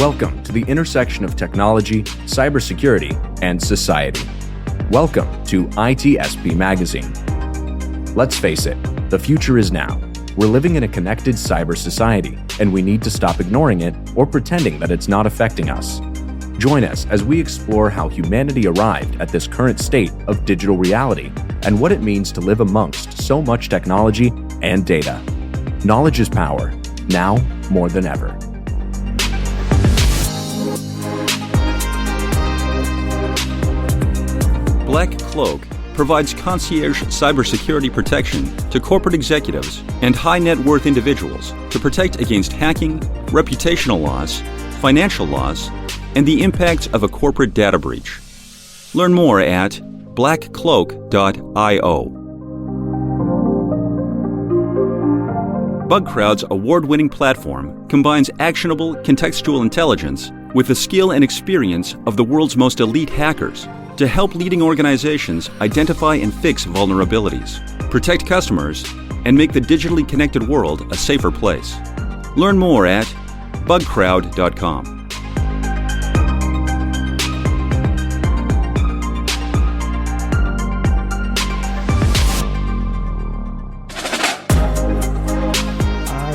Welcome to the intersection of technology, cybersecurity, and society. Welcome to ITSP Magazine. Let's face it, the future is now. We're living in a connected cyber society, and we need to stop ignoring it or pretending that it's not affecting us. Join us as we explore how humanity arrived at this current state of digital reality and what it means to live amongst so much technology and data. Knowledge is power, now more than ever. Black Cloak provides concierge cybersecurity protection to corporate executives and high net worth individuals to protect against hacking, reputational loss, financial loss, and the impacts of a corporate data breach. Learn more at blackcloak.io. BugCrowd's award-winning platform combines actionable contextual intelligence with the skill and experience of the world's most elite hackers to help leading organizations identify and fix vulnerabilities, protect customers, and make the digitally connected world a safer place. Learn more at bugcrowd.com.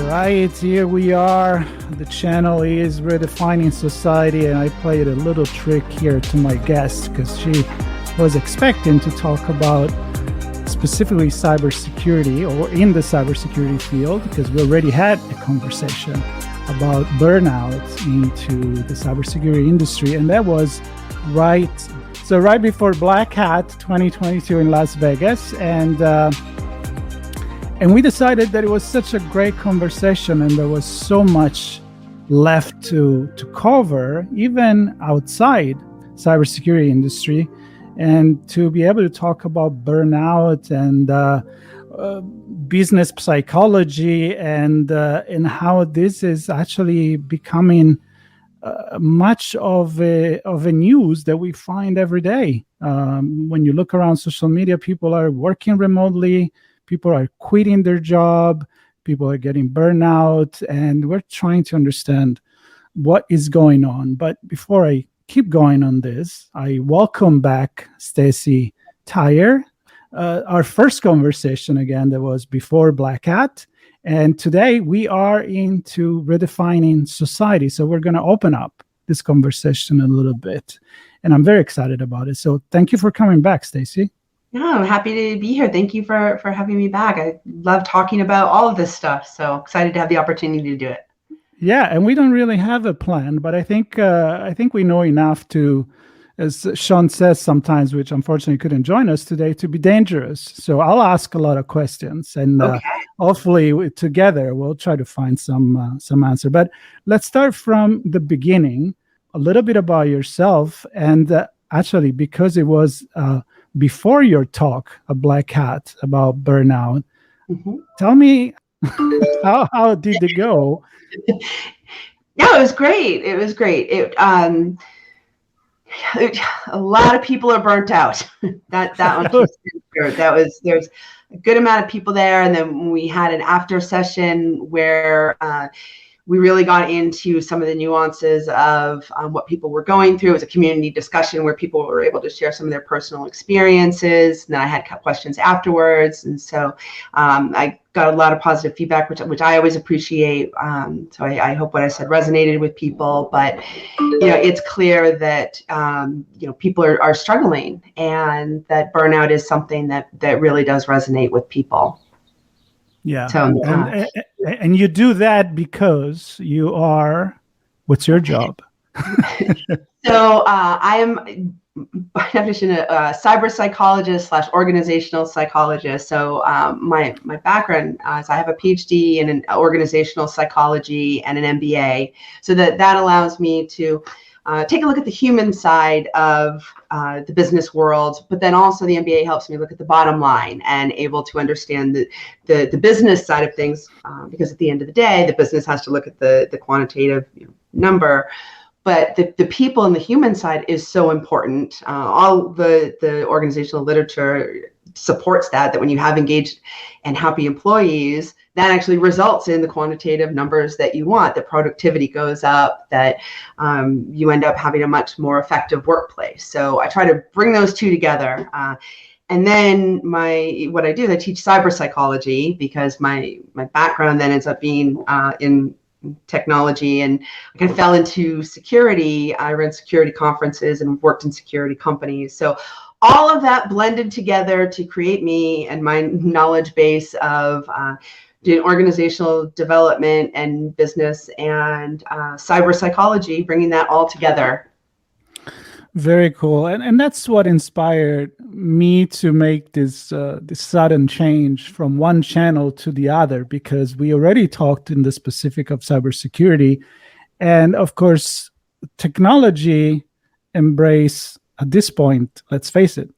Right, here we are. The channel is Redefining Society, and I played a little trick here to my guest because she was expecting to talk about specifically cybersecurity or in the cybersecurity field, because we already had a conversation about burnout into the cybersecurity industry, and that was right before Black Hat 2022 in Las Vegas, and we decided that it was such a great conversation and there was so much left to cover, even outside cybersecurity industry, and to be able to talk about burnout and business psychology and how this is actually becoming much of a news that we find every day. When you look around social media, people are working remotely. People are quitting their job, people are getting burnout, and we're trying to understand what is going on. But before I keep going on this, I welcome back Stacy Thayer. Our first conversation, again, that was before Black Hat. And today we are into redefining society. So we're going to open up this conversation a little bit. And I'm very excited about it. So thank you for coming back, Stacy. No, I'm happy to be here. Thank you for having me back. I love talking about all of this stuff. So excited to have the opportunity to do it. Yeah, and we don't really have a plan, but I think we know enough to, as Sean says sometimes, which unfortunately couldn't join us today, to be dangerous. So I'll ask a lot of questions, and hopefully together we'll try to find some answer. But let's start from the beginning, a little bit about yourself, and actually because it was before your talk, a Black Hat about burnout. Mm-hmm. Tell me how did it go? Yeah, it was great. It was great. A lot of people are burnt out. that one. There's a good amount of people there, and then we had an after session where we really got into some of the nuances of what people were going through. It was a community discussion where people were able to share some of their personal experiences. And then I had questions afterwards. And so I got a lot of positive feedback, which I always appreciate. So I hope what I said resonated with people. But, it's clear that, people are struggling, and that burnout is something that really does resonate with people. Yeah. So, and you do that because you are, what's your job? So I am, by definition, a cyber psychologist / organizational psychologist. So my background is I have a PhD in an organizational psychology and an MBA. So that allows me to take a look at the human side of the business world, but then also the MBA helps me look at the bottom line and able to understand the business side of things, because at the end of the day, the business has to look at the quantitative number. But the people and the human side is so important. All the organizational literature supports that when you have engaged and happy employees, that actually results in the quantitative numbers that you want, that productivity goes up, that you end up having a much more effective workplace. So I try to bring those two together. And then what I do is I teach cyber psychology, because my background then ends up being in technology, and I kind of fell into security. I ran security conferences and worked in security companies. So all of that blended together to create me and my knowledge base of doing organizational development and business and cyber psychology, bringing that all together. Very cool. And that's what inspired me to make this sudden change from one channel to the other, because we already talked in the specific of cybersecurity. And of course, technology embrace at this point, let's face it,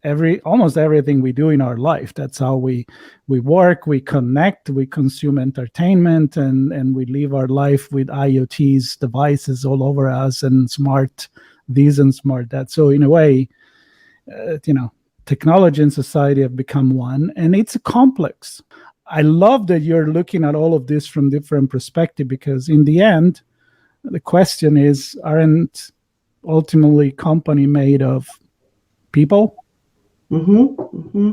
almost everything we do in our life. That's how we work, we connect, we consume entertainment, and we live our life with IoT's devices all over us, and smart this and smart that. So in a way, technology and society have become one, and it's complex. I love that you're looking at all of this from different perspectives, because in the end, the question is, aren't ultimately company made of people? Mm-hmm. Mm-hmm.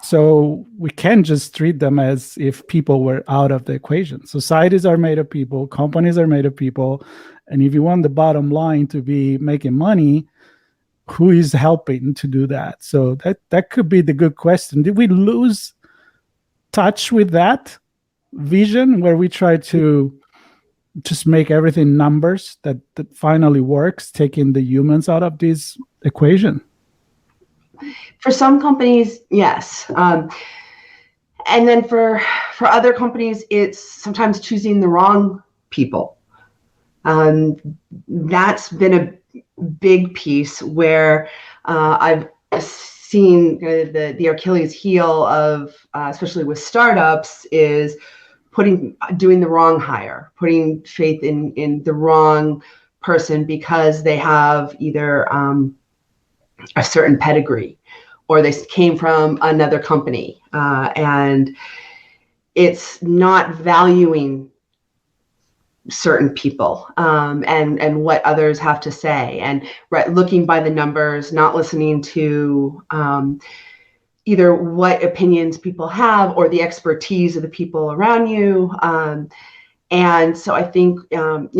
So we can't just treat them as if people were out of the equation. Societies are made of people, companies are made of people. And if you want the bottom line to be making money, who is helping to do that? So that could be the good question. Did we lose touch with that vision, where we try to just make everything numbers that finally works, taking the humans out of this equation? For some companies, yes. And then for other companies, it's sometimes choosing the wrong people. That's been a big piece where I've seen the Achilles heel of, especially with startups, is doing the wrong hire, putting faith in the wrong person because they have either a certain pedigree or they came from another company, and it's not valuing certain people and what others have to say, and looking by the numbers, not listening to either what opinions people have or the expertise of the people around you. And so I think,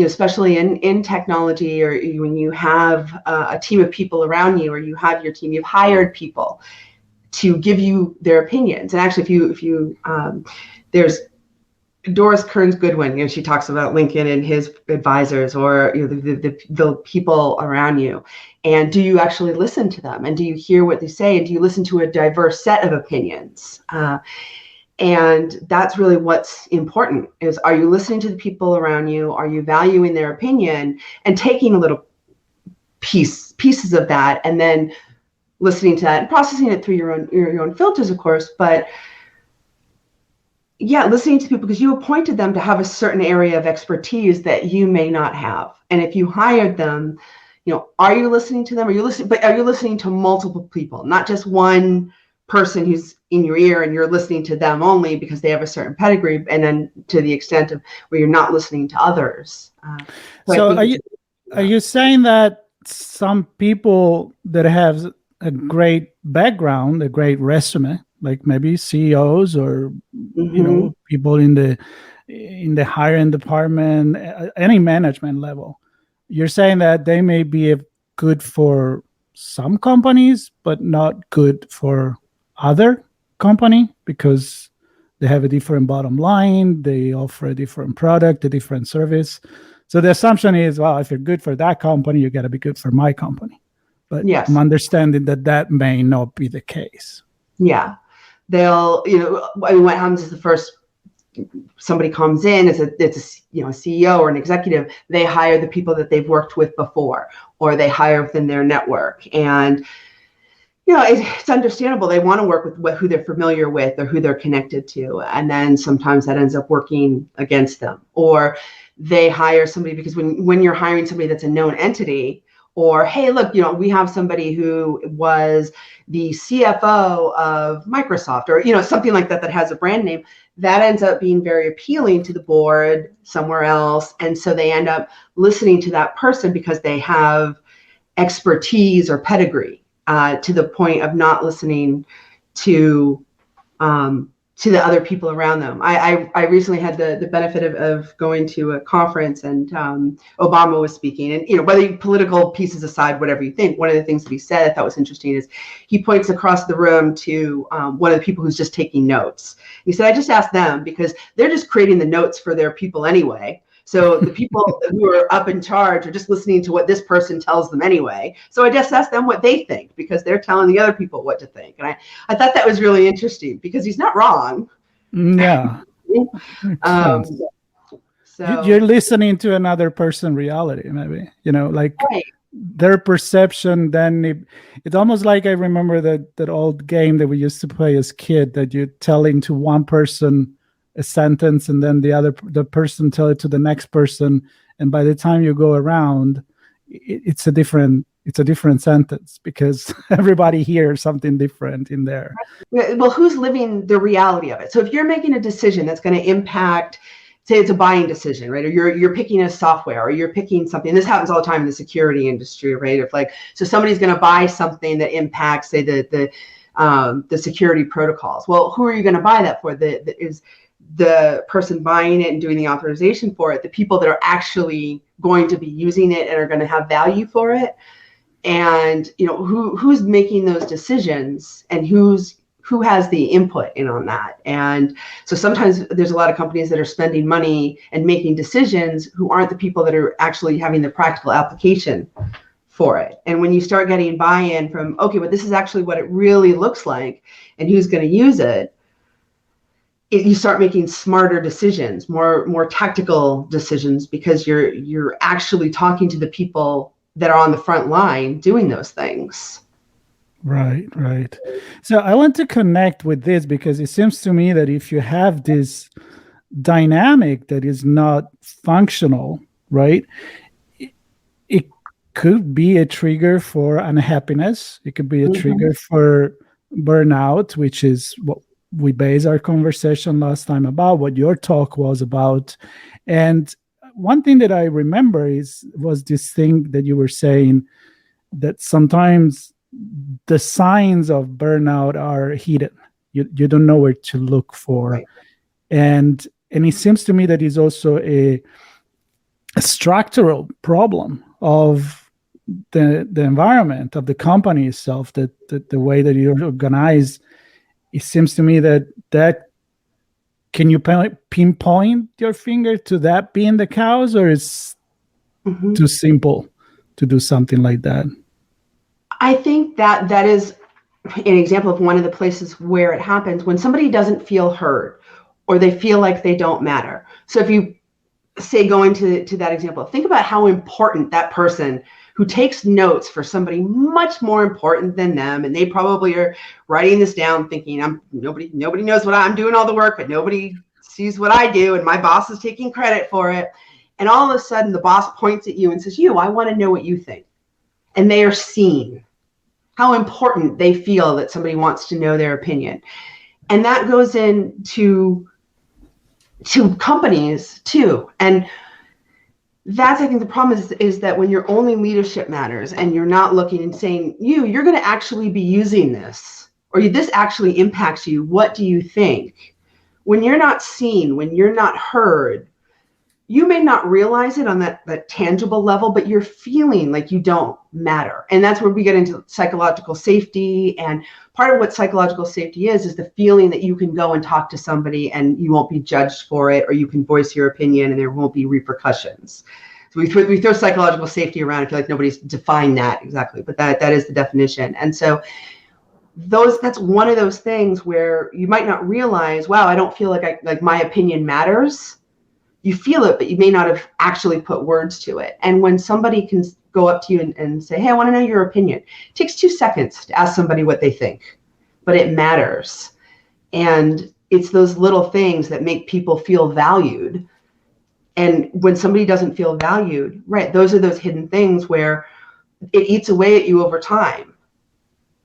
especially in technology, or when you have a team of people around you, or you have your team, you've hired people to give you their opinions. And actually, if you there's Doris Kearns Goodwin, she talks about Lincoln and his advisors, or the people around you. And do you actually listen to them? And do you hear what they say? And do you listen to a diverse set of opinions? And that's really what's important, is, are you listening to the people around you? Are you valuing their opinion and taking a little pieces of that, and then listening to that and processing it through your own filters, of course, but yeah, listening to people because you appointed them to have a certain area of expertise that you may not have. And if you hired them, are you listening to them? Are you listening to multiple people, not just one person who's in your ear and you're listening to them only because they have a certain pedigree, and then to the extent of where you're not listening to others. So are you saying that some people that have a great background, a great resume, like maybe CEOs or people in the hiring department, any management level, you're saying that they may be good for some companies, but not good for other company because they have a different bottom line, they offer a different product, a different service. So the assumption is, well, if you're good for that company, you got to be good for my company. But yes, I'm understanding that may not be the case. Yeah. They'll, what happens is the first somebody comes in, it's a CEO or an executive, they hire the people that they've worked with before, or they hire within their network. And, it's understandable. They want to work with who they're familiar with or who they're connected to. And then sometimes that ends up working against them, or they hire somebody because when you're hiring somebody that's a known entity, Or, hey, look, we have somebody who was the CFO of Microsoft, or, something like that has a brand name. That ends up being very appealing to the board somewhere else. And so they end up listening to that person because they have expertise or pedigree, to the point of not listening to the other people around them. I recently had the benefit of going to a conference, and Obama was speaking. And whether political pieces aside, whatever you think, one of the things that he said I thought was interesting is he points across the room to one of the people who's just taking notes. He said, I just asked them because they're just creating the notes for their people anyway. So the people who are up in charge are just listening to what this person tells them anyway. So I just asked them what they think because they're telling the other people what to think. And I thought that was really interesting because he's not wrong. Yeah. So You're listening to another person's reality, maybe, like right. their perception. Then it's almost like I remember that old game that we used to play as kid, that you tell into one person a sentence and then the person tell it to the next person, and by the time you go around, it's a different sentence because everybody hears something different in there. Well, who's living the reality of it? So if you're making a decision that's going to impact, say it's a buying decision, right? Or you're picking a software, or you're picking something. This happens all the time in the security industry, right? If so somebody's going to buy something that impacts, say, the security protocols. Well, who are you going to buy that for? Is the person buying it and doing the authorization for it, the people that are actually going to be using it and are going to have value for it, and who's making those decisions, and who has the input in on that. And so sometimes there's a lot of companies that are spending money and making decisions who aren't the people that are actually having the practical application for it. And when you start getting buy-in from, okay, but this is actually what it really looks like and who's going to use it, you start making smarter decisions, more tactical decisions, because you're actually talking to the people that are on the front line doing those things. Right. So I want to connect with this because it seems to me that if you have this dynamic that is not functional, right, it could be a trigger for unhappiness. It could be a trigger for burnout, which is what we base our conversation last time about, what your talk was about. And one thing that I remember was this thing that you were saying, that sometimes the signs of burnout are hidden. You don't know where to look for. Right. And it seems to me that is also a structural problem of the environment, of the company itself, that the way that you're organized. It seems to me that can you pinpoint your finger to that being the cause, or is too simple to do something like that? I think that is an example of one of the places where it happens when somebody doesn't feel heard, or they feel like they don't matter. So if you say, going to that example, think about how important that person who takes notes for somebody much more important than them, and they probably are writing this down thinking, nobody knows what I'm doing all the work, but nobody sees what I do, and my boss is taking credit for it. And all of a sudden the boss points at you and says, I want to know what you think. And they are seen. How important they feel that somebody wants to know their opinion. And that goes into companies too. And that's, I think, the problem is that when your only leadership matters and you're not looking and saying, you're going to actually be using this, or this actually impacts you, what do you think? When you're not seen, when you're not heard, you may not realize it on that tangible level, but you're feeling like you don't matter. And that's where we get into psychological safety. And part of what psychological safety is the feeling that you can go and talk to somebody and you won't be judged for it, or you can voice your opinion and there won't be repercussions. So we throw psychological safety around. I feel like nobody's defined that exactly, but that is the definition. And so that's one of those things where you might not realize, wow, I don't feel like my opinion matters. You feel it, but you may not have actually put words to it. And when somebody can go up to you and say, hey, I want to know your opinion. It takes 2 seconds to ask somebody what they think, but it matters. And it's those little things that make people feel valued. And when somebody doesn't feel valued, right, those are those hidden things where it eats away at you over time,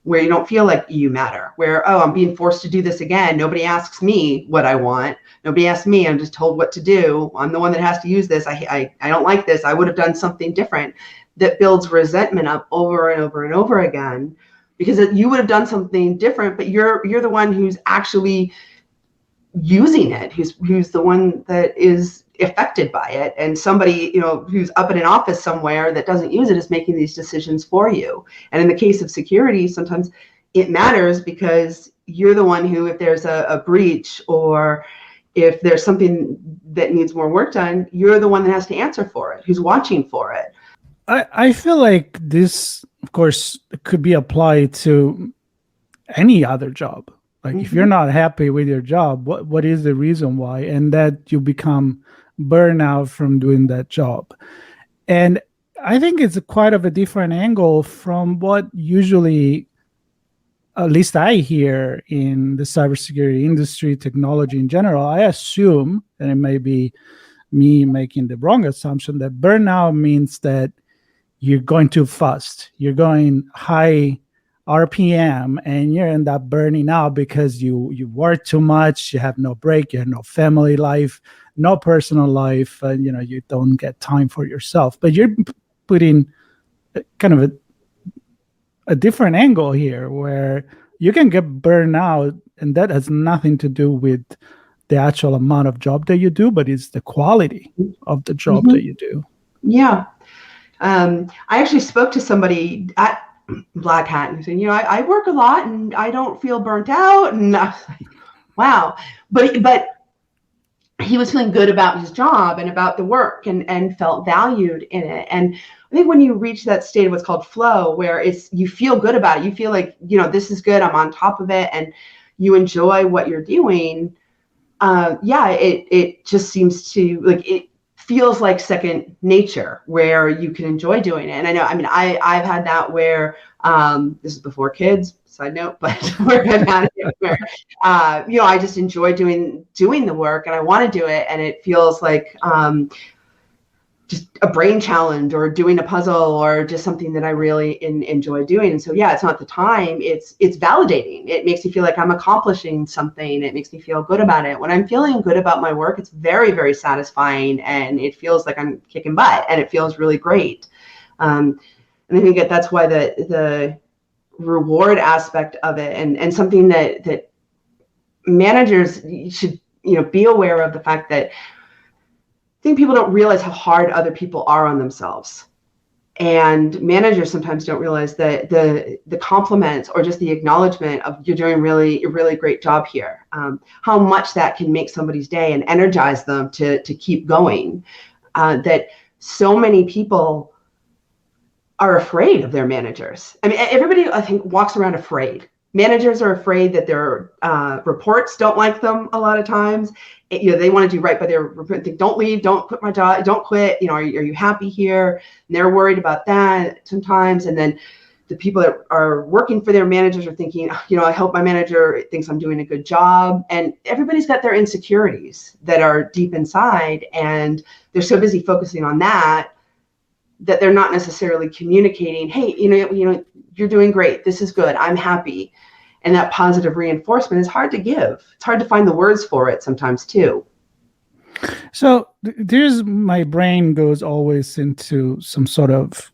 where you don't feel like you matter, where, oh, I'm being forced to do this again. Nobody asks me what I want. Nobody asks me. I'm just told what to do. I'm the one that has to use this. I don't like this. I would have done something different. That builds resentment up over and over and over again, because you would have done something different, but you're the one who's actually using it, who's the one that is affected by it, and somebody, you know, who's up in an office somewhere that doesn't use it is making these decisions for you. And in the case of security, sometimes it matters because you're the one who, if there's a breach or if there's something that needs more work done, you're the one that has to answer for it, who's watching for it. I feel like this, of course, could be applied to any other job. Like if you're not happy with your job, what is the reason why? And that you become burnout from doing that job. And I think it's quite of a different angle from what usually, at least I hear in the cybersecurity industry, technology in general. I assume, and it may be me making the wrong assumption, that burnout means that you're going too fast. You're going high RPM and you end up burning out because you work too much, you have no break, you have no family life, no personal life, and you don't get time for yourself. But you're putting kind of a different angle here where you can get burned out, and that has nothing to do with the actual amount of job that you do, but it's the quality of the job that you do. Yeah. I actually spoke to somebody at Black Hat and said, I work a lot and I don't feel burnt out. And I was like, wow. But he was feeling good about his job and about the work and felt valued in it. And I think when you reach that state of what's called flow, where you feel good about it, you feel like, this is good, I'm on top of it, and you enjoy what you're doing. It just seems to, like, it feels like second nature where you can enjoy doing it. And I've had that where, this is before kids, side note, but where I've had it where, I just enjoy doing the work and I want to do it. And it feels like, just a brain challenge or doing a puzzle or just something that I really enjoy doing. And so, it's not the time, it's validating. It makes me feel like I'm accomplishing something. It makes me feel good about it. When I'm feeling good about my work, it's very, very satisfying and it feels like I'm kicking butt and it feels really great. And I think that's why the reward aspect of it and something that managers should, be aware of the fact that I think people don't realize how hard other people are on themselves. And managers sometimes don't realize that the compliments or just the acknowledgement of you're doing a really great job here, how much that can make somebody's day and energize them to keep going. That so many people are afraid of their managers. Everybody, I think, walks around afraid. Managers are afraid that their reports don't like them a lot of times. They want to do right by their report. Think, don't leave, don't quit my job, don't quit. Are you happy here? And they're worried about that sometimes. And then the people that are working for their managers are thinking, I hope my manager thinks I'm doing a good job. And everybody's got their insecurities that are deep inside, and they're so busy focusing on that they're not necessarily communicating, hey, you're doing great. This is good. I'm happy. And that positive reinforcement is hard to give. It's hard to find the words for it sometimes too. So my brain goes always into some sort of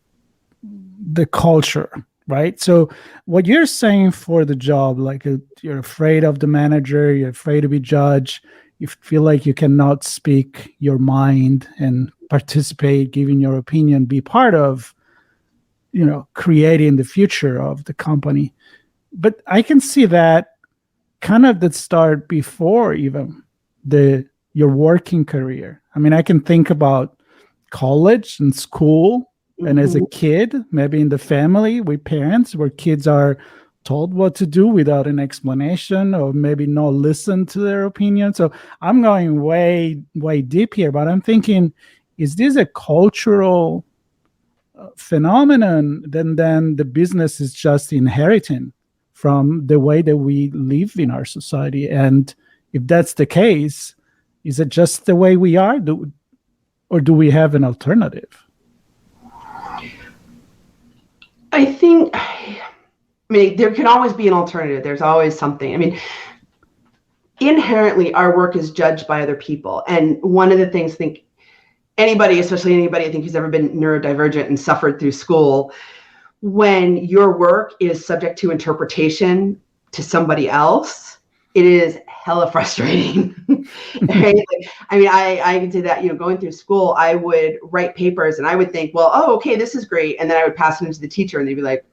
the culture, right? So what you're saying for the job, like you're afraid of the manager, you're afraid to be judged, you feel like you cannot speak your mind and participate, giving your opinion, be part of, creating the future of the company. But I can see that kind of that start before even your working career. I can think about college and school, and as a kid, maybe in the family with parents, where kids are told what to do without an explanation or maybe not listen to their opinion. So I'm going way, way deep here, but I'm thinking, is this a cultural phenomenon? Then the business is just inheriting from the way that we live in our society. And if that's the case, is it just the way we are? Or do we have an alternative? I think, I mean, there can always be an alternative. There's always something. I mean, inherently, our work is judged by other people. And one of the things, I think anybody, especially anybody I think who's ever been neurodivergent and suffered through school, when your work is subject to interpretation to somebody else, it is hella frustrating. Right? Like, I mean, I can say that, you know, going through school, I would write papers and I would think, well, oh, okay, this is great. And then I would pass it into the teacher and they'd be like,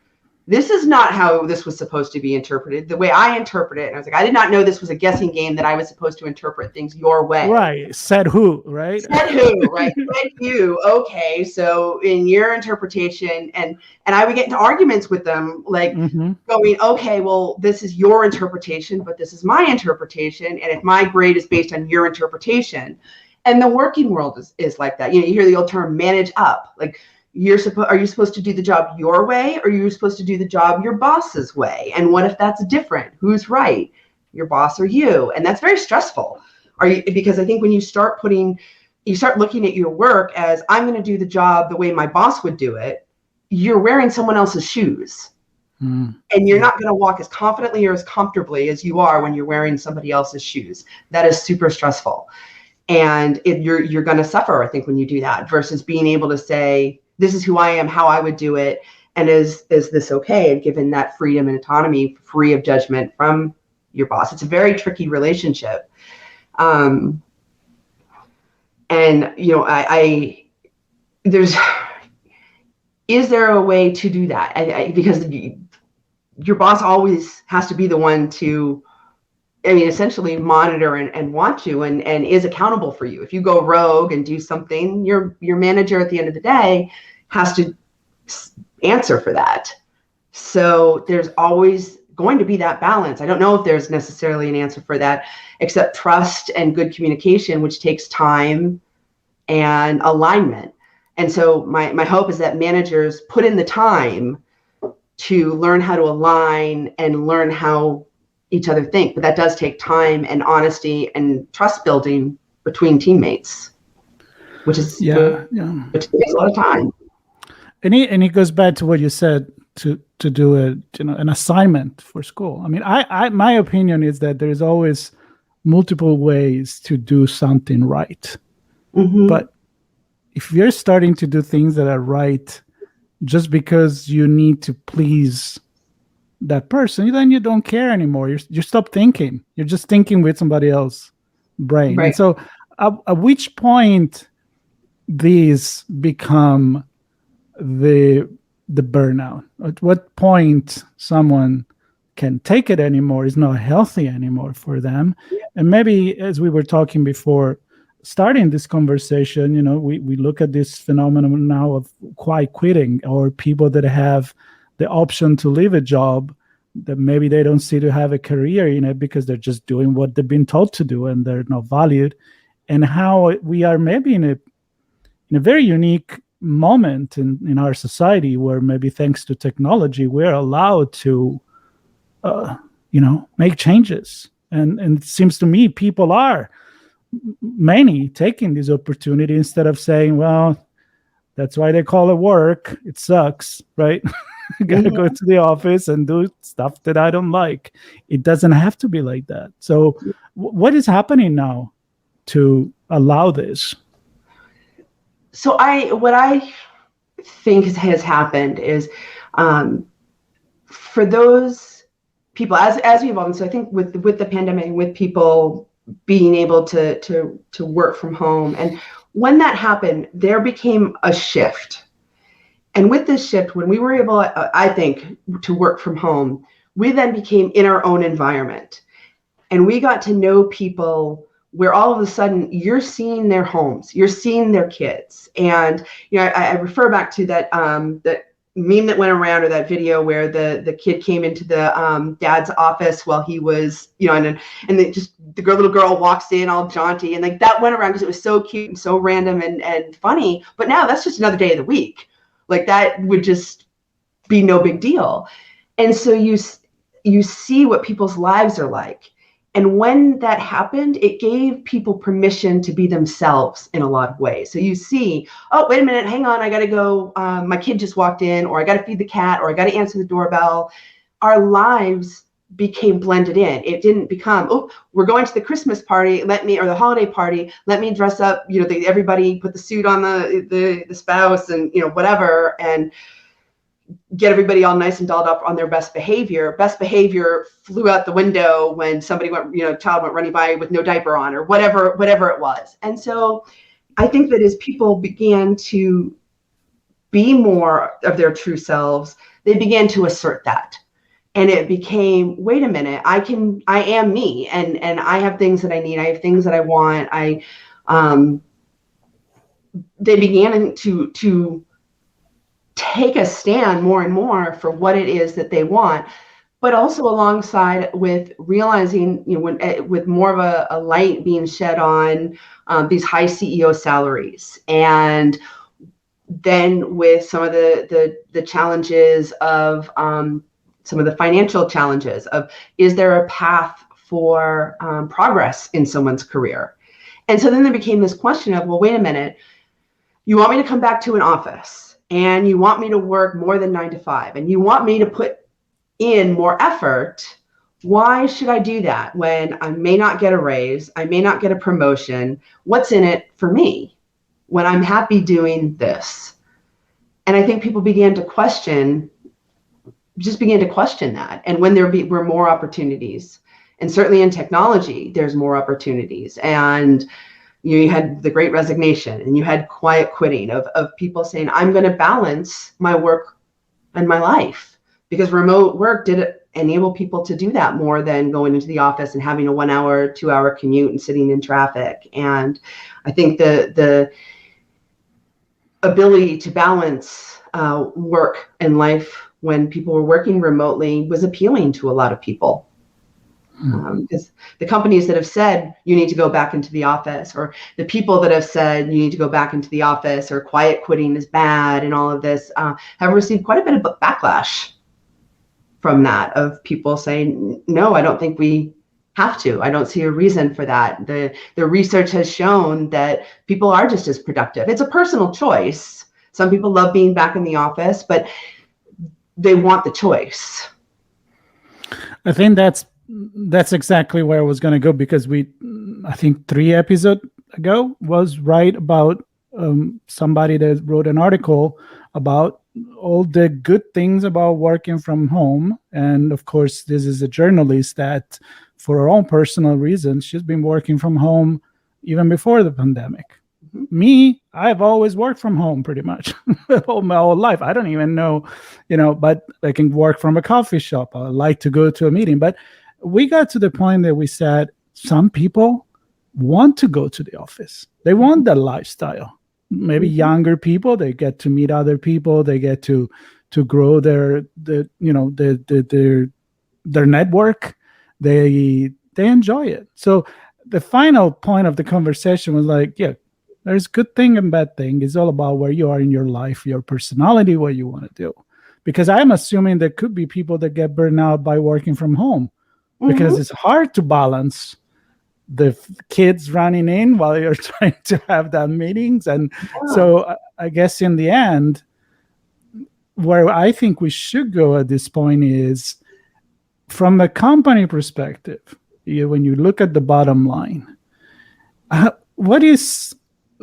this is not how this was supposed to be interpreted. The way I interpret it, and I was like, I did not know this was a guessing game, that I was supposed to interpret things your way. Right. Said who, right? Said who, right? Said you. Okay, so in your interpretation, and I would get into arguments with them, like going, okay, well, this is your interpretation, but this is my interpretation, and if my grade is based on your interpretation, and the working world is like that. You know, you hear the old term "manage up," like. Are you supposed to do the job your way, or are you supposed to do the job your boss's way? And what if that's different? Who's right, your boss or you? And that's very stressful. Because I think when you start looking at your work as, I'm going to do the job the way my boss would do it, you're wearing someone else's shoes. And you're not going to walk as confidently or as comfortably as you are when you're wearing somebody else's shoes. That is super stressful. And you're going to suffer, I think, when you do that, versus being able to say, this is who I am, how I would do it, and is this okay? And given that freedom and autonomy, free of judgment from your boss. It's a very tricky relationship. And, you know, is there a way to do that? Because your boss always has to be the one to, I mean, essentially monitor and watch you and is accountable for you. If you go rogue and do something, your manager at the end of the day has to answer for that. So there's always going to be that balance. I don't know if there's necessarily an answer for that, except trust and good communication, which takes time and alignment. And so my hope is that managers put in the time to learn how to align and learn how each other think. But that does take time and honesty and trust building between teammates, which takes a lot of time. And it goes back to what you said, to do an assignment for school. I mean, my opinion is that there's always multiple ways to do something right. But if you're starting to do things that are right just because you need to please that person, then you don't care anymore. You stop thinking. You're just thinking with somebody else's brain. Right. And so at which point these become the burnout? At what point someone can take it anymore, is not healthy anymore for them? And maybe, as we were talking before starting this conversation, you know, we look at this phenomenon now of quiet quitting, or people that have the option to leave a job that maybe they don't see to have a career in it because they're just doing what they've been told to do and they're not valued. And how we are maybe in a very unique moment in our society where maybe thanks to technology, we're allowed to, make changes. And it seems to me people are, many, taking this opportunity instead of saying, well, that's why they call it work. It sucks, right? I gotta go to the office and do stuff that I don't like. It doesn't have to be like that. So what is happening now to allow this? So what I think has happened is, for those people, as we evolve, and so I think with the pandemic, with people being able to work from home, and when that happened, there became a shift. And with this shift, when we were able, I think, to work from home, we then became in our own environment, and we got to know people where all of a sudden you're seeing their homes, you're seeing their kids. And, you know, I refer back to that meme that went around, or that video where the kid came into the dad's office while he was, you know, and the little girl walks in all jaunty, and like that went around because it was so cute and so random and funny. But now that's just another day of the week. Like that would just be no big deal. And so you see what people's lives are like. And when that happened, it gave people permission to be themselves in a lot of ways. So you see, oh, wait a minute, hang on, I got to go. My kid just walked in, or I got to feed the cat, or I got to answer the doorbell. Our lives became blended in. It didn't become, oh, we're going to the Christmas party, or the holiday party, let me dress up, everybody put the suit on the spouse and, whatever, and get everybody all nice and dolled up on their best behavior. Best behavior flew out the window when somebody child went running by with no diaper on, or whatever it was. And so I think that as people began to be more of their true selves, they began to assert that. And it became, wait a minute, I am me, and I have things that I need. I have things that I want. They began to take a stand more and more for what it is that they want, but also alongside with realizing, with more of a light being shed on these high CEO salaries, and then with some of the challenges of some of the financial challenges of, is there a path for progress in someone's career? And so then there became this question of, well, wait a minute, you want me to come back to an office, and you want me to work more than 9 to 5, and you want me to put in more effort. Why should I do that when I may not get a raise? I may not get a promotion. What's in it for me when I'm happy doing this? And I think people began to question that. And when there were more opportunities, and certainly in technology, there's more opportunities. And you had the Great Resignation, and you had quiet quitting of people saying, I'm going to balance my work and my life, because remote work did enable people to do that more than going into the office and having a 1 hour, 2 hour commute and sitting in traffic. And I think the ability to balance work and life when people were working remotely was appealing to a lot of people. Because the companies that have said you need to go back into the office, or the people that have said you need to go back into the office, or quiet quitting is bad, and all of this have received quite a bit of backlash from that, of people saying, no, I don't think we have to. I don't see a reason for that. The research has shown that people are just as productive. It's a personal choice. Some people love being back in the office, but they want the choice. I think that's exactly where I was going to go, because I think 3 episodes ago was right about somebody that wrote an article about all the good things about working from home. And of course, this is a journalist that, for her own personal reasons, she's been working from home even before the pandemic. Mm-hmm. Me, I've always worked from home pretty much my whole life. I don't even know, but I can work from a coffee shop. I like to go to a meeting. But we got to the point that we said, some people want to go to the office. They want that lifestyle. Maybe younger people, they get to meet other people. They get to grow their network. They enjoy it. So the final point of the conversation was like, yeah, there's good thing and bad thing. It's all about where you are in your life, your personality, what you want to do. Because I'm assuming there could be people that get burned out by working from home, because it's hard to balance the kids running in while you're trying to have that meetings. And so I guess in the end, where I think we should go at this point is, from a company perspective, when you look at the bottom line, what is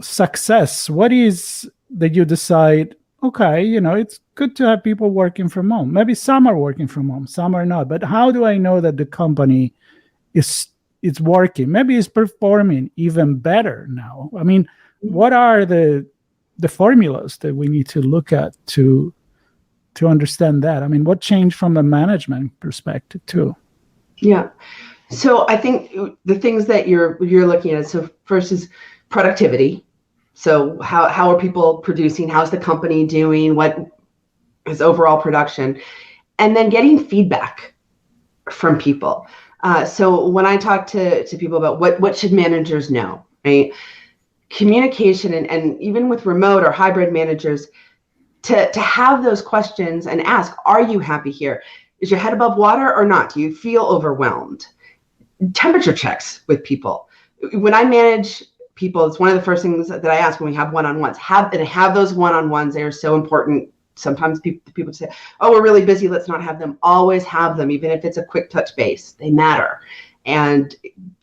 success? What is that you decide, okay, it's good to have people working from home. Maybe some are working from home, some are not. But how do I know that the company it's working? Maybe it's performing even better now. I mean, what are the formulas that we need to look at to understand that? I mean, what changed from a management perspective too? Yeah. So I think the things that you're looking at, so first is productivity. So how are people producing? How's the company doing? What is overall production? And then getting feedback from people. So when I talk to people about what should managers know, right? Communication, and even with remote or hybrid managers, to have those questions and ask, are you happy here? Is your head above water or not? Do you feel overwhelmed? temperature checks with people. When I manage people, it's one of the first things that I ask when we have one-on-ones. Have those one-on-ones. They are so important. Sometimes people say, oh, we're really busy, let's not have them. Always have them, even if it's a quick touch base. They matter. And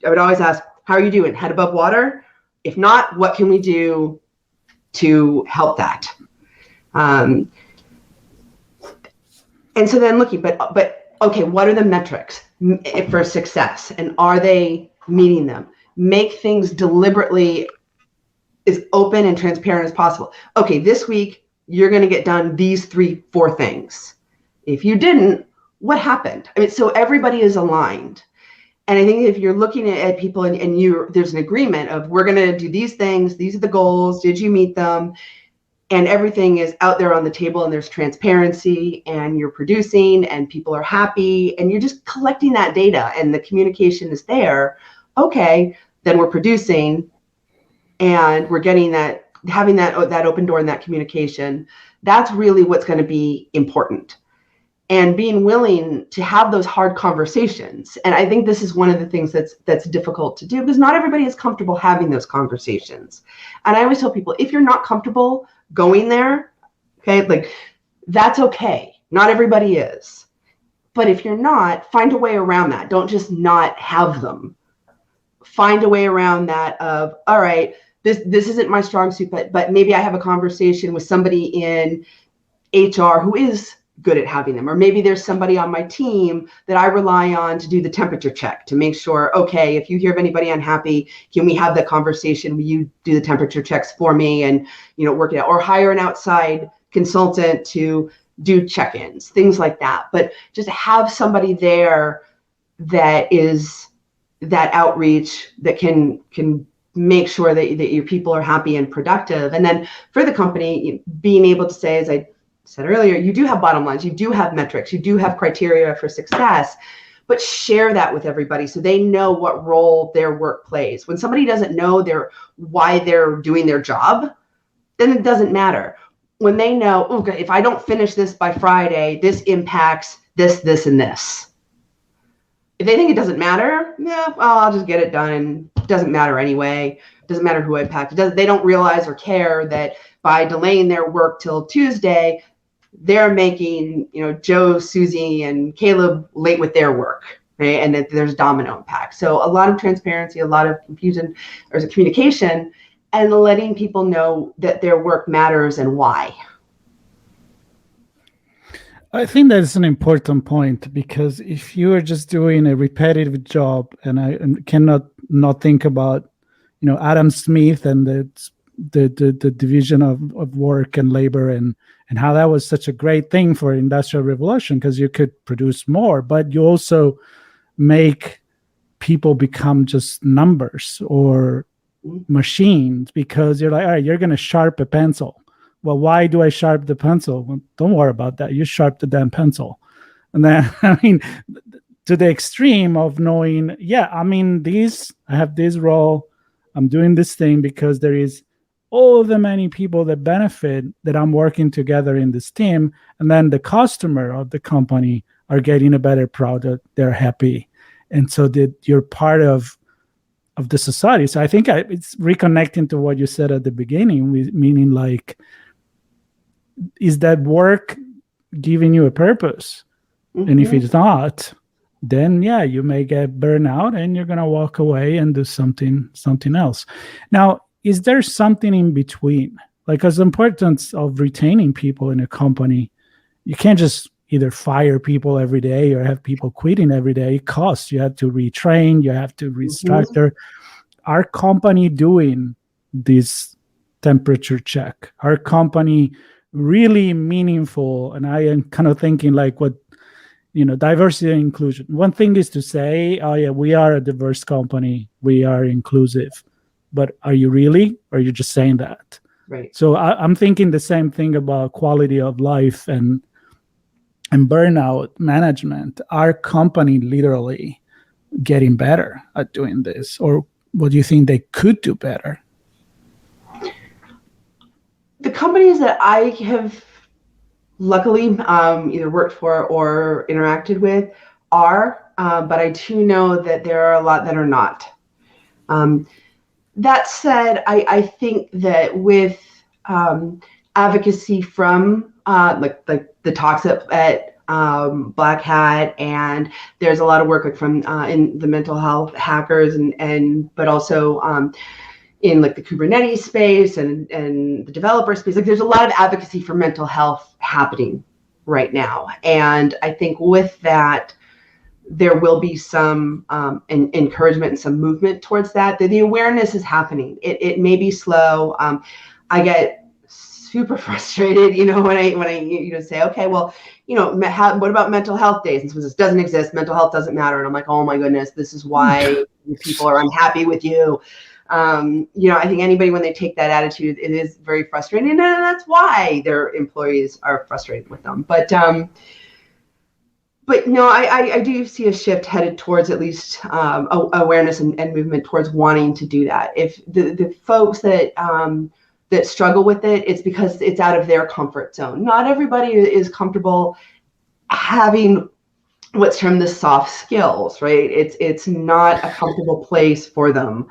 I would always ask, how are you doing? Head above water? If not, what can we do to help that? And so then looking, but okay, what are the metrics for success? And are they meeting them? Make things deliberately as open and transparent as possible. Okay, this week, you're going to get done these 3-4 things. If you didn't, what happened? I mean, so everybody is aligned. And I think if you're looking at people and there's an agreement of we're going to do these things, these are the goals, did you meet them? And everything is out there on the table and there's transparency and you're producing and people are happy and you're just collecting that data and the communication is there. Okay, then we're producing and we're getting that, having that open door and that communication. That's really what's going to be important. And being willing to have those hard conversations. And I think this is one of the things that's difficult to do because not everybody is comfortable having those conversations. And I always tell people, if you're not comfortable going there, okay, like that's okay. Not everybody is. But if you're not, find a way around that. Don't just not have them. Find a way around that of, all right, this isn't my strong suit, but maybe I have a conversation with somebody in HR who is good at having them. Or maybe there's somebody on my team that I rely on to do the temperature check to make sure, okay, if you hear of anybody unhappy, can we have that conversation? Will you do the temperature checks for me and, work it out? Or hire an outside consultant to do check-ins, things like that. But just have somebody there that is that outreach that can make sure that your people are happy and productive. And then for the company, being able to say, as I said earlier, you do have bottom lines, you do have metrics, you do have criteria for success, but share that with everybody so they know what role their work plays. When somebody doesn't know why they're doing their job, then it doesn't matter. When they know, okay, if I don't finish this by Friday, this impacts this, and this. If they think it doesn't matter, yeah, well, I'll just get it done. It doesn't matter anyway. It doesn't matter who I impact. They don't realize or care that by delaying their work till Tuesday, they're making, Joe, Susie, and Caleb late with their work, right? And that there's domino impact. So a lot of transparency, a lot of confusion, or communication, and letting people know that their work matters and why. I think that's an important point because if you are just doing a repetitive job, and I cannot not think about, Adam Smith and the division of work and labor and how that was such a great thing for Industrial Revolution because you could produce more, but you also make people become just numbers or machines because you're like, all right, you're going to sharpen a pencil. Well, why do I sharpen the pencil? Well, don't worry about that. You sharpen the damn pencil. And then, to the extreme of knowing, I have this role. I'm doing this thing because there is all the many people that benefit that I'm working together in this team. And then the customer of the company are getting a better product. They're happy. And so that you're part of the society. So I think it's reconnecting to what you said at the beginning, meaning like, is that work giving you a purpose? Mm-hmm. And if it's not, then you may get burnout and you're going to walk away and do something else. Now, is there something in between? Like, as the importance of retaining people in a company, you can't just either fire people every day or have people quitting every day. It costs. You have to retrain, you have to restructure. Mm-hmm. Our company doing this temperature check, our company really meaningful. And I am kind of thinking like what, diversity and inclusion. One thing is to say, oh yeah, we are a diverse company. We are inclusive. But are you really? Or are you just saying that? Right. So I'm thinking the same thing about quality of life and burnout management. Our company literally getting better at doing this? Or what do you think they could do better? The companies that I have luckily either worked for or interacted with are but I do know that there are a lot that are not. That said, I think that with advocacy from like the talks at Black Hat, and there's a lot of work like from in the mental health hackers but also in like the Kubernetes space and the developer space. Like there's a lot of advocacy for mental health happening right now, and I think with that there will be some encouragement and some movement towards that. The awareness is happening. It may be slow. I get super frustrated, when I say, okay, well, what about mental health days? And someone says, doesn't exist. Mental health doesn't matter. And I'm like, oh my goodness, this is why people are unhappy with you. I think anybody, when they take that attitude, it is very frustrating, and that's why their employees are frustrated with them. But no, I do see a shift headed towards at least awareness and movement towards wanting to do that. If the folks that struggle with it, it's because it's out of their comfort zone. Not everybody is comfortable having what's termed the soft skills, right? It's not a comfortable place for them.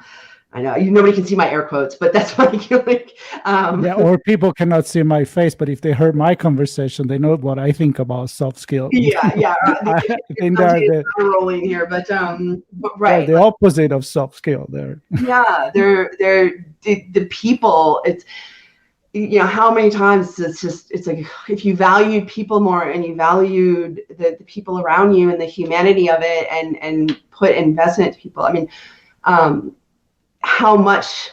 I know nobody can see my air quotes, but that's what I feel like. Or people cannot see my face, but if they heard my conversation, they know what I think about soft skills. Yeah. I think they're rolling here, but right, the opposite of soft skill. There. Yeah, they're the people. It's how many times it's like if you valued people more and you valued the people around you and the humanity of it and put investment into people. I mean, how much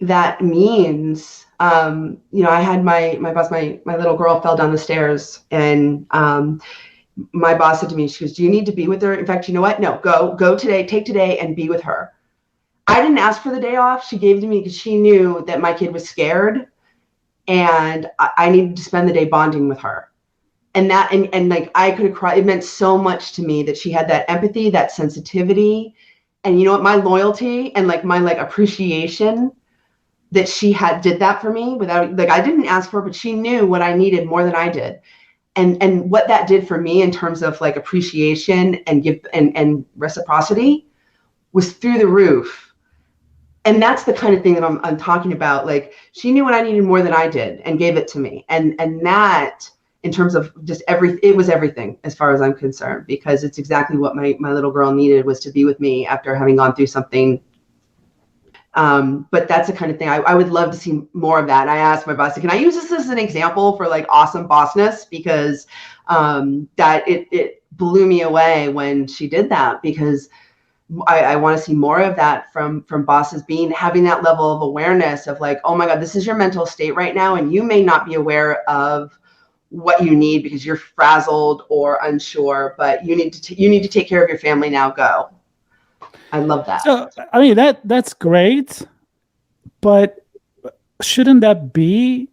that means. I had my boss, my little girl fell down the stairs, and my boss said to me, she goes, do you need to be with her? In fact, you know what? No, go today, take today and be with her. I didn't ask for the day off. She gave it to me because she knew that my kid was scared and I needed to spend the day bonding with her. And that, and like I could have cried. It meant so much to me that she had that empathy, that sensitivity. And you know what, my loyalty and like my appreciation that she did that for me without, like, I didn't ask for it, but she knew what I needed more than I did. And what that did for me in terms of like appreciation and reciprocity was through the roof. And that's the kind of thing that I'm talking about. Like, she knew what I needed more than I did and gave it to me. And that, in terms of just it was everything as far as I'm concerned, because it's exactly what my little girl needed, was to be with me after having gone through something. But that's the kind of thing I would love to see more of that. And I asked my boss, can I use this as an example for like awesome bossness? Because that it blew me away when she did that, because I want to see more of that from bosses, having that level of awareness of like, oh my God, this is your mental state right now, and you may not be aware of what you need because you're frazzled or unsure, but you need to take care of your family now. Go. I love that. So, I mean, that's great, but shouldn't that be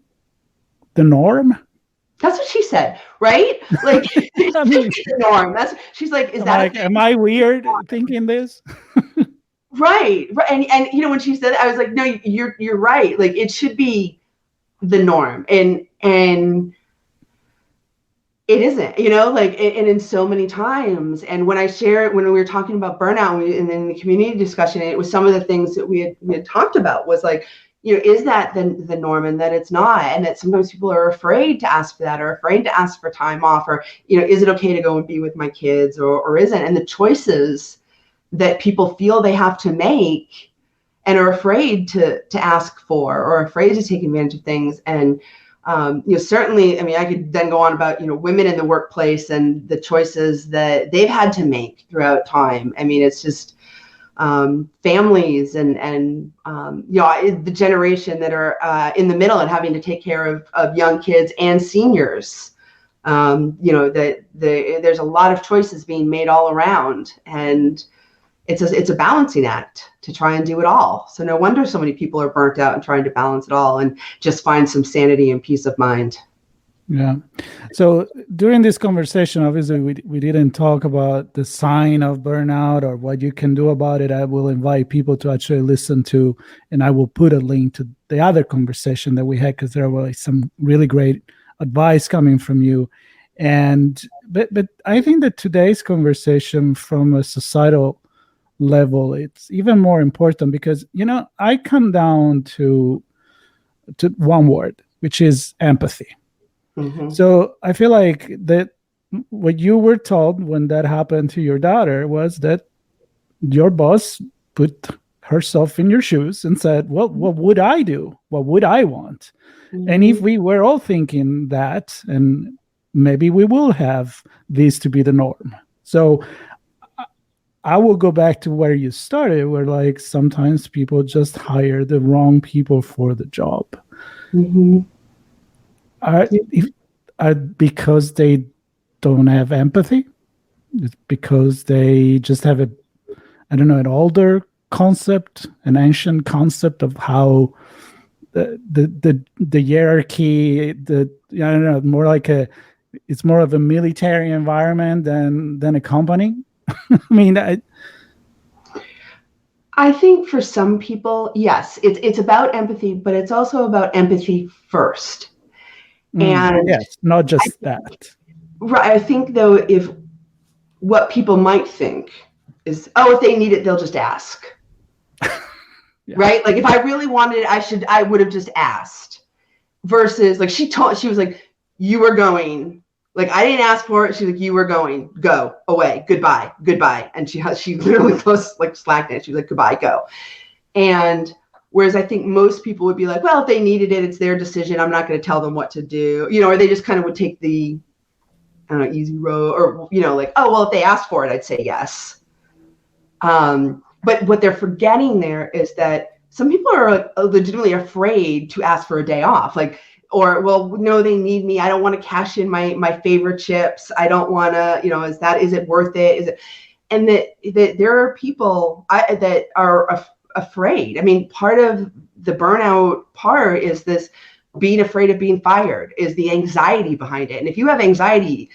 the norm? That's what she said, right? Like, I mean, the norm. She's like, is that like, am I weird thinking this? Right. And when she said that, I was like, no, you're right. Like, it should be the norm, and it isn't, like, and in so many times. And when we were talking about burnout and in the community discussion, it was some of the things that we had talked about was like, is that the norm, and that it's not, and that sometimes people are afraid to ask for that, or afraid to ask for time off, or, is it okay to go and be with my kids, or isn't? And the choices that people feel they have to make and are afraid to ask for, or afraid to take advantage of things. And certainly, I mean, I could then go on about, women in the workplace and the choices that they've had to make throughout time. I mean, it's just families and the generation that are in the middle and having to take care of young kids and seniors. There's a lot of choices being made all around, and it's a balancing act to try and do it all. So no wonder so many people are burnt out and trying to balance it all and just find some sanity and peace of mind. Yeah. So during this conversation, obviously, we didn't talk about the sign of burnout or what you can do about it. I will invite people to actually listen to, and I will put a link to the other conversation that we had, because there was some really great advice coming from you. but I think that today's conversation from a societal level, it's even more important because, I come down to one word, which is empathy. Mm-hmm. So I feel like that what you were told when that happened to your daughter was that your boss put herself in your shoes and said, well, what would I do? What would I want? Mm-hmm. And if we were all thinking that, and maybe we will have this to be the norm. So I will go back to where you started, where like sometimes people just hire the wrong people for the job. Mm-hmm. Because they don't have empathy? It's because they just have an older concept, an ancient concept of how the hierarchy, more like it's more of a military environment than a company. I mean, I think for some people, yes, it's about empathy, but it's also about empathy first. And yes, not just that. Right. I think though, if what people might think is, oh, if they need it, they'll just ask. Yeah. Right. Like if I really wanted it, I would have just asked, versus like she was like, you were going, like, I didn't ask for it. She's like, you were going, go away. Goodbye. And she literally close, like slacked it. She was like, goodbye, go. And whereas I think most people would be like, well, if they needed it, it's their decision. I'm not going to tell them what to do, or they just kind of would take the, I don't know, easy road, or, like, oh, well, if they asked for it, I'd say yes. But what they're forgetting there is that some people are legitimately afraid to ask for a day off. Like, or, well, no, they need me. I don't want to cash in my favorite chips. I don't want to, is it worth it? Is it? And that there are people that are afraid. I mean, part of the burnout part is this being afraid of being fired, is the anxiety behind it. And if you have anxiety,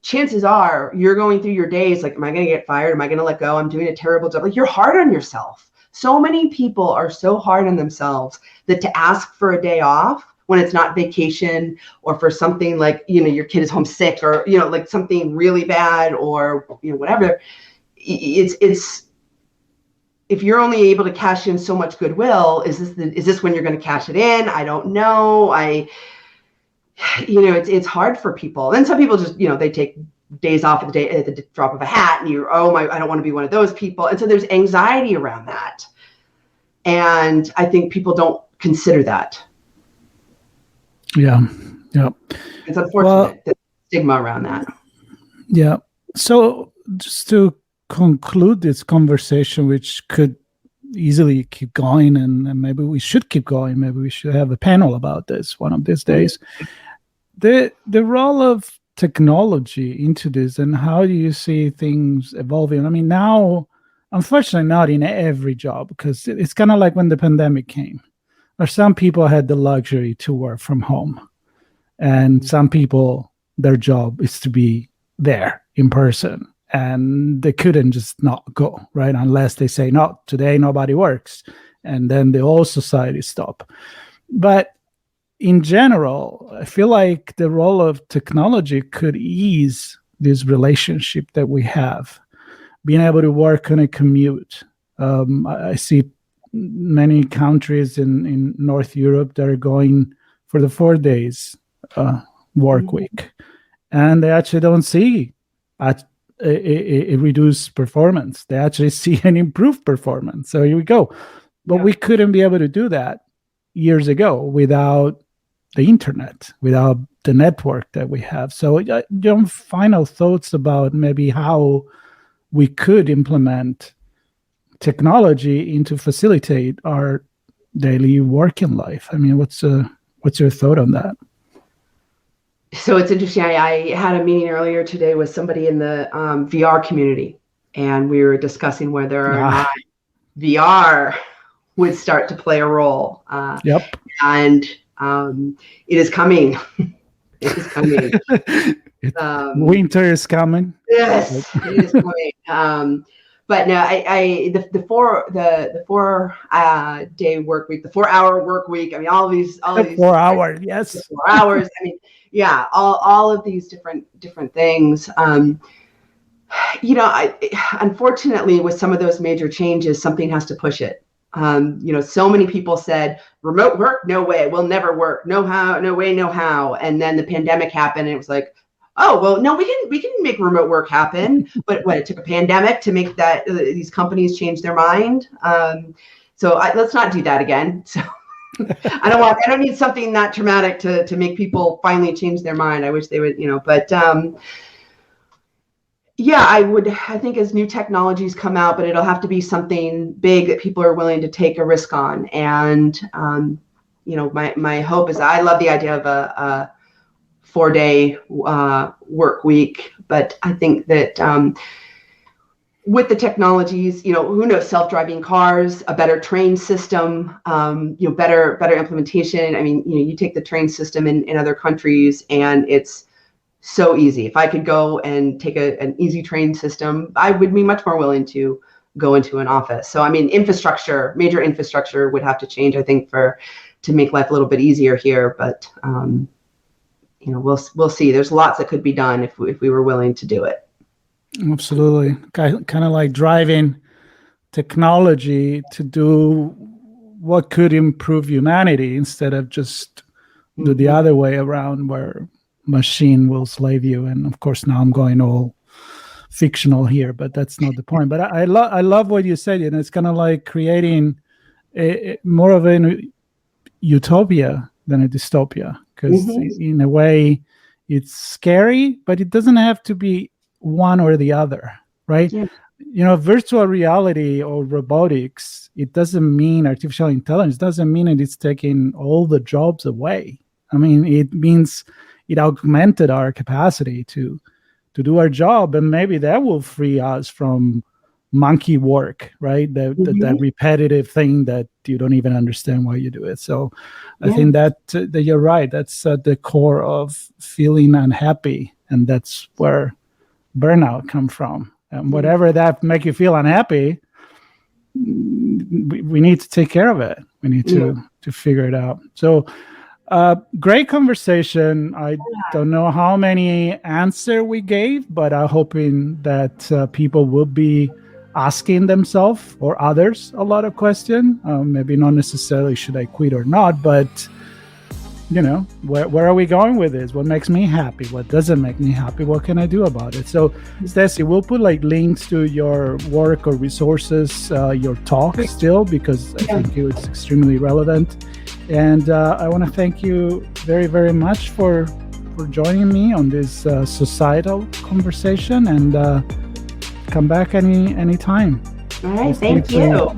chances are you're going through your days like, am I going to get fired? Am I going to let go? I'm doing a terrible job. Like, you're hard on yourself. So many people are so hard on themselves that to ask for a day off when it's not vacation, or for something like, your kid is homesick, or, like something really bad, or, whatever, it's, if you're only able to cash in so much goodwill, is this when you're going to cash it in? I don't know. It's hard for people. And some people just, they take days off at the drop of a hat, and I don't want to be one of those people. And so there's anxiety around that. And I think people don't consider that. Yeah. It's unfortunate, the stigma around that. Yeah. So just to conclude this conversation, which could easily keep going, and maybe we should keep going. Maybe we should have a panel about this one of these days. The role of technology into this, and how do you see things evolving? I mean, now, unfortunately, not in every job, because it's kind of like when the pandemic came, or some people had the luxury to work from home, and some people, their job is to be there in person, and they couldn't just not go, right? Unless they say, no, today nobody works, and then the whole society stop. But in general, I feel like the role of technology could ease this relationship that we have, being able to work on a commute. I see many countries in North Europe that are going for the 4 days work week, and they actually don't see a reduced performance. They actually see an improved performance. So here we go. But we couldn't be able to do that years ago without the internet, without the network that we have. So your final thoughts about maybe how we could implement technology into facilitate our daily working life. I mean, what's your thought on that? So it's interesting. I had a meeting earlier today with somebody in the VR community, and we were discussing whether or not VR would start to play a role. Yep. And it is coming. It is coming. Winter is coming. Yes, it is coming. but no, the 4 day work week, the 4-hour work week. I mean, all these 4 hours, yes, 4 hours. I mean, yeah, all of these different things. Unfortunately, with some of those major changes, something has to push it. So many people said remote work, no way, we'll never work, no how, no way, no how. And then the pandemic happened, and it was like, oh, well, no, we can make remote work happen. But it took a pandemic to make that these companies change their mind. So let's not do that again. So I don't need something that traumatic to make people finally change their mind. I wish they would, but yeah, I think as new technologies come out, but it'll have to be something big that people are willing to take a risk on. And, my hope is, I love the idea of a 4-day work week, but I think that with the technologies, who knows, self-driving cars, a better train system, better implementation. I mean, you take the train system in other countries, and it's so easy. If I could go and take an easy train system, I would be much more willing to go into an office. So, I mean, major infrastructure would have to change, I think, to make life a little bit easier here. But, we'll see. There's lots that could be done if we were willing to do it. Absolutely. Kind of like driving technology to do what could improve humanity instead of just do the other way around, where machine will slave you. And of course, now I'm going all fictional here, but that's not the point. But I love what you said. It's kind of like creating more of a utopia than a dystopia, because in a way it's scary, but it doesn't have to be one or the other, right? Yeah. Virtual reality or robotics, it doesn't mean artificial intelligence, doesn't mean it's taking all the jobs away. I mean, it means it augmented our capacity to do our job, and maybe that will free us from monkey work, right? That repetitive thing that you don't even understand why you do it. So I think that you're right. That's at the core of feeling unhappy, and that's where burnout comes from. And whatever that make you feel unhappy, we need to take care of it. We need to figure it out. So great conversation. I don't know how many answers we gave, but I'm hoping that people will be asking themselves or others a lot of questions. Maybe not necessarily should I quit or not, but where are we going with this? What makes me happy? What doesn't make me happy? What can I do about it? So, Stacy, we'll put links to your work or resources, your talk still, because I think it's extremely relevant. And I want to thank you very, very much for joining me on this societal conversation, and come back any time. All right, thank you.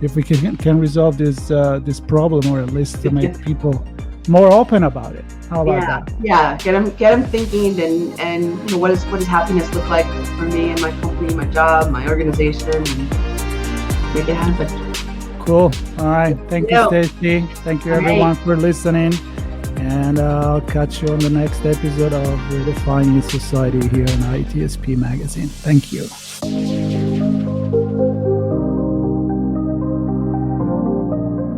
If we can resolve this problem, or at least to make people more open about it. How about that? Yeah, get them thinking, and what does happiness look like for me and my company, my job, my organization, and make it happen. Cool. All right. Thank you, Stacy. Thank you, everyone, for listening. And I'll catch you on the next episode of Redefining Society here on ITSP Magazine. Thank you.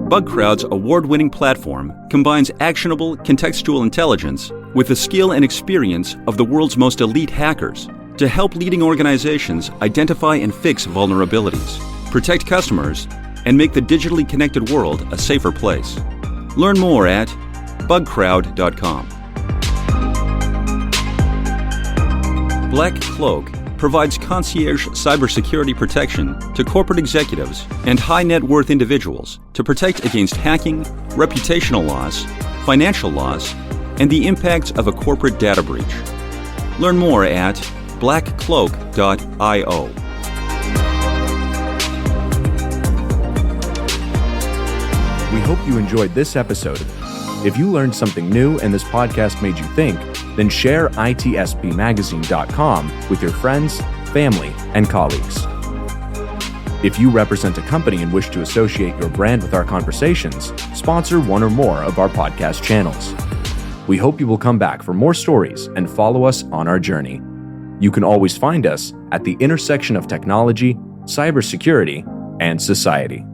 BugCrowd's award-winning platform combines actionable contextual intelligence with the skill and experience of the world's most elite hackers to help leading organizations identify and fix vulnerabilities, protect customers, and make the digitally connected world a safer place. Learn more at bugcrowd.com. Black Cloak provides concierge cybersecurity protection to corporate executives and high net worth individuals to protect against hacking, reputational loss, financial loss, and the impacts of a corporate data breach. Learn more at blackcloak.io. We hope you enjoyed this episode. If you learned something new and this podcast made you think, then share itspmagazine.com with your friends, family, and colleagues. If you represent a company and wish to associate your brand with our conversations, sponsor one or more of our podcast channels. We hope you will come back for more stories and follow us on our journey. You can always find us at the intersection of technology, cybersecurity, and society.